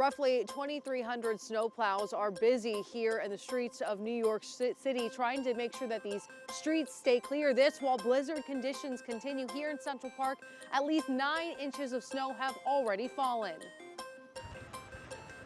Roughly 2,300 snowplows are busy here in the streets of New York City trying to make sure that these streets stay clear. This while blizzard conditions continue here in Central Park. At least 9 inches of snow have already fallen.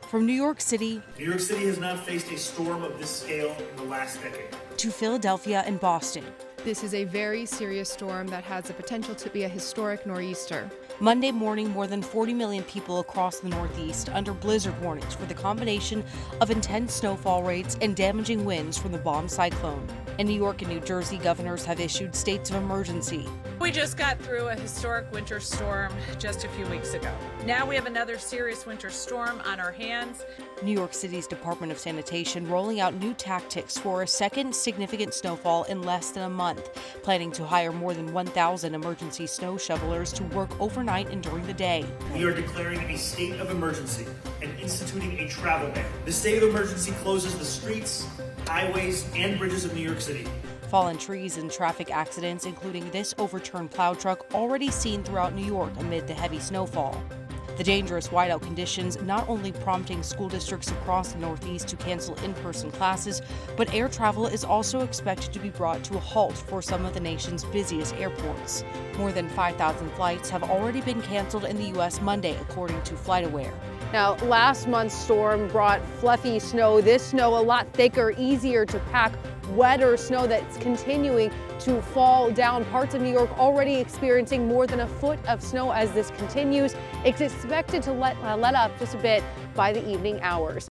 From New York City has not faced a storm of this scale in the last decade. To Philadelphia and Boston. This is a very serious storm that has the potential to be a historic nor'easter. Monday morning, more than 40 million people across the Northeast under blizzard warnings for the combination of intense snowfall rates and damaging winds from the bomb cyclone. In New York and New Jersey, governors have issued states of emergency. We just got through a historic winter storm just a few weeks ago. Now we have another serious winter storm on our hands. New York City's Department of Sanitation rolling out new tactics for a second significant snowfall in less than a month, planning to hire more than 1,000 emergency snow shovelers to work overnight and during the day. We are declaring a state of emergency and instituting a travel ban. The state of emergency closes the streets, highways, and bridges of New York City. Fallen trees and traffic accidents, including this overturned plow truck already seen throughout New York amid the heavy snowfall. The dangerous whiteout conditions not only prompting school districts across the Northeast to cancel in-person classes, but air travel is also expected to be brought to a halt for some of the nation's busiest airports. More than 5,000 flights have already been canceled in the U.S. Monday, according to FlightAware. Now, last month's storm brought fluffy snow. This snow a lot thicker, easier to pack, wetter snow that's continuing to fall down. Parts of New York already experiencing more than a foot of snow as this continues. It's expected to let up just a bit by the evening hours.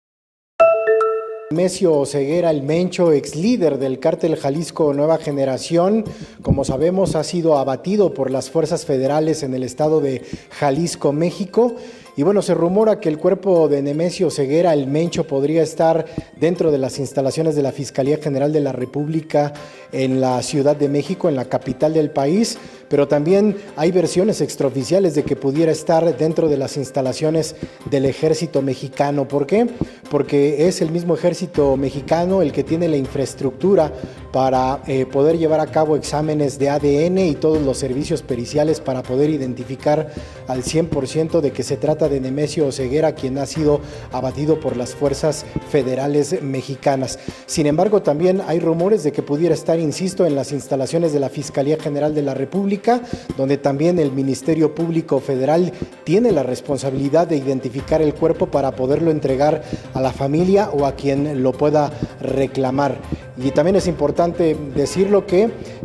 Nemesis Oseguera, el Mencho, ex líder del cártel Jalisco Nueva Generación, como sabemos, ha sido abatido por las fuerzas federales en el estado de Jalisco, México. Y bueno, se rumora que el cuerpo de Nemesis Oseguera, el Mencho, podría estar dentro de las instalaciones de la Fiscalía General de la República en la Ciudad de México, en la capital del país, pero también hay versiones extraoficiales de que pudiera estar dentro de las instalaciones del ejército mexicano. ¿Por qué? Porque es el mismo ejército mexicano el que tiene la infraestructura para poder llevar a cabo exámenes de ADN y todos los servicios periciales para poder identificar al 100% de que se trata de Nemesis Oseguera, quien ha sido abatido por las fuerzas federales mexicanas. Sin embargo, también hay rumores de que pudiera estar, insisto, en las instalaciones de la Fiscalía General de la República, donde también el Ministerio Público Federal tiene la responsabilidad de identificar el cuerpo para poderlo entregar a la familia o a quien lo pueda reclamar. Y también es importante decirlo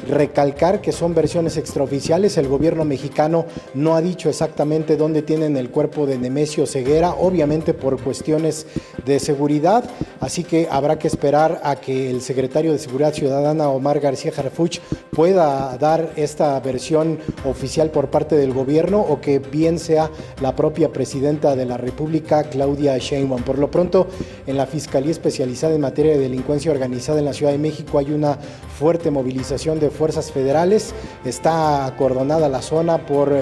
recalcar que son versiones extraoficiales. El gobierno mexicano no ha dicho exactamente dónde tienen el cuerpo de Nemesis Oseguera, obviamente por cuestiones de seguridad, así que habrá que esperar a que el secretario de Seguridad Ciudadana, Omar García Harfuch, pueda dar esta versión oficial por parte del gobierno o que bien sea la propia presidenta de la República, Claudia Sheinbaum. Por lo pronto, en la Fiscalía Especializada en Materia de Delincuencia Organizada en la Ciudad de México hay una fuerte movilización de fuerzas federales. Está acordonada la zona por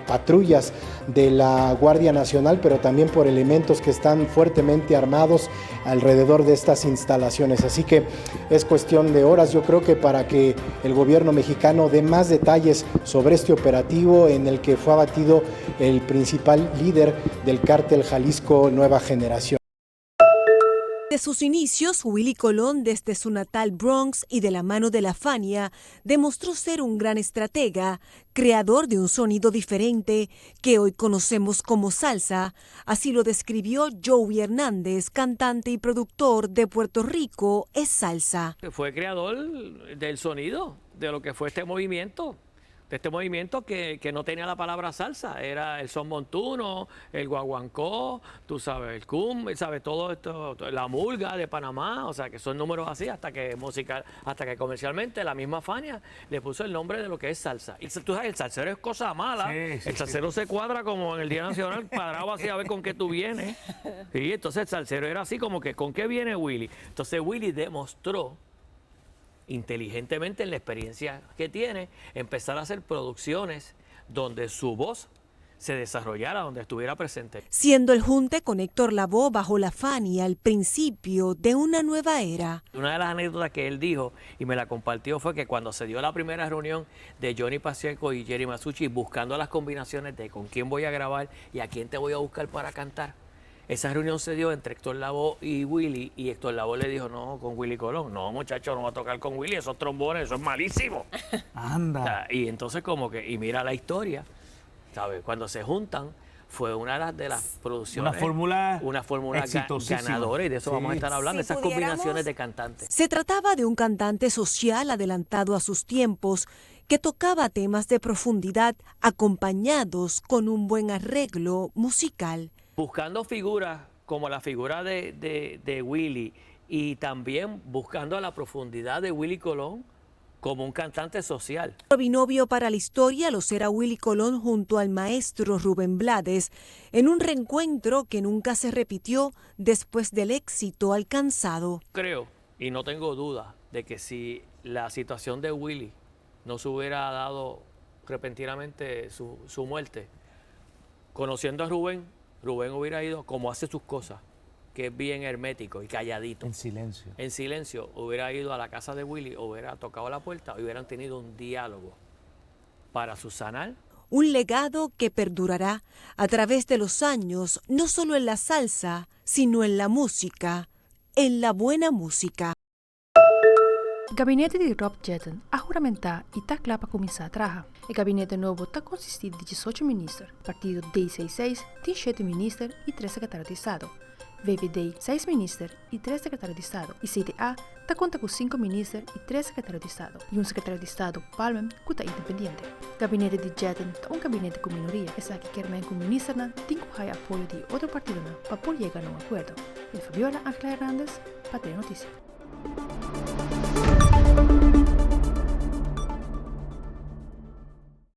patrullas de la Guardia Nacional, pero también por elementos que están fuertemente armados alrededor de estas instalaciones. Así que es cuestión de horas, yo creo que para que el gobierno mexicano dé más detalles sobre este operativo en el que fue abatido el principal líder del cártel Jalisco Nueva Generación. De sus inicios, Willie Colon, desde su natal Bronx y de la mano de la Fania, demostró ser un gran estratega, creador de un sonido diferente que hoy conocemos como salsa. Así lo describió Joey Hernández, cantante y productor de Puerto Rico es Salsa. Fue creador del sonido, de lo que fue este movimiento. De este movimiento que no tenía la palabra salsa, era el son montuno, el guaguancó, tú sabes, el cum, sabes, todo esto, la murga de Panamá, o sea, que son números así hasta que comercialmente la misma Fania le puso el nombre de lo que es salsa. Y tú sabes, el salsero es cosa mala, sí. El salsero se cuadra como en el Día Nacional, parado así a ver con qué tú vienes. Y entonces el salsero era así como que, ¿con qué viene Willie? Entonces Willie demostró inteligentemente en la experiencia que tiene, empezar a hacer producciones donde su voz se desarrollara, donde estuviera presente. Siendo el junte con Héctor Lavoe bajo la Fania al principio de una nueva era. Una de las anécdotas que él dijo y me la compartió fue que cuando se dio la primera reunión de Johnny Pacheco y Jerry Masucci buscando las combinaciones de con quién voy a grabar y a quién te voy a buscar para cantar, Esa reunión se dio entre Héctor Lavoe y Willie, y Héctor Lavoe le dijo, no, con Willie Colon, no muchacho, no va a tocar con Willie, esos trombones, eso es malísimo. Anda. Y entonces como que, y mira la historia, ¿sabes? Cuando se juntan, fue una de las producciones. Una fórmula ganadora, y de eso vamos a estar hablando, esas combinaciones de cantantes. Se trataba de un cantante social adelantado a sus tiempos, que tocaba temas de profundidad acompañados con un buen arreglo musical. Buscando figuras como la figura de Willie, y también buscando la profundidad de Willie Colon como un cantante social. El binomio para la historia lo será Willie Colon junto al maestro Rubén Blades, en un reencuentro que nunca se repitió después del éxito alcanzado. Creo, y no tengo duda, de que si la situación de Willie no se hubiera dado repentinamente su muerte, conociendo a Rubén hubiera ido como hace sus cosas, que es bien hermético y calladito. En silencio. En silencio, hubiera ido a la casa de Willie, hubiera tocado la puerta y hubieran tenido un diálogo para subsanar. Un legado que perdurará a través de los años, no solo en la salsa, sino en la música, en la buena música. O gabinete de Rob Jetten a juramentar e está claro para começar a trabalhar. O gabinete novo está consistido de 18 ministros. Partido D66 tem 7 ministros e 3 secretários de Estado. VVD, 6 ministros e 3 secretários de Estado. E CDA está conta com 5 ministros e 3 secretários de Estado. E um secretário de Estado, Palmen, que está independente. O gabinete de Jetten está um gabinete com minoria. Essa que quer que o ministro tem que ter apoio de outro partido para poder chegar a um acordo. E Fabiola Angela Hernandez, para ter notícia.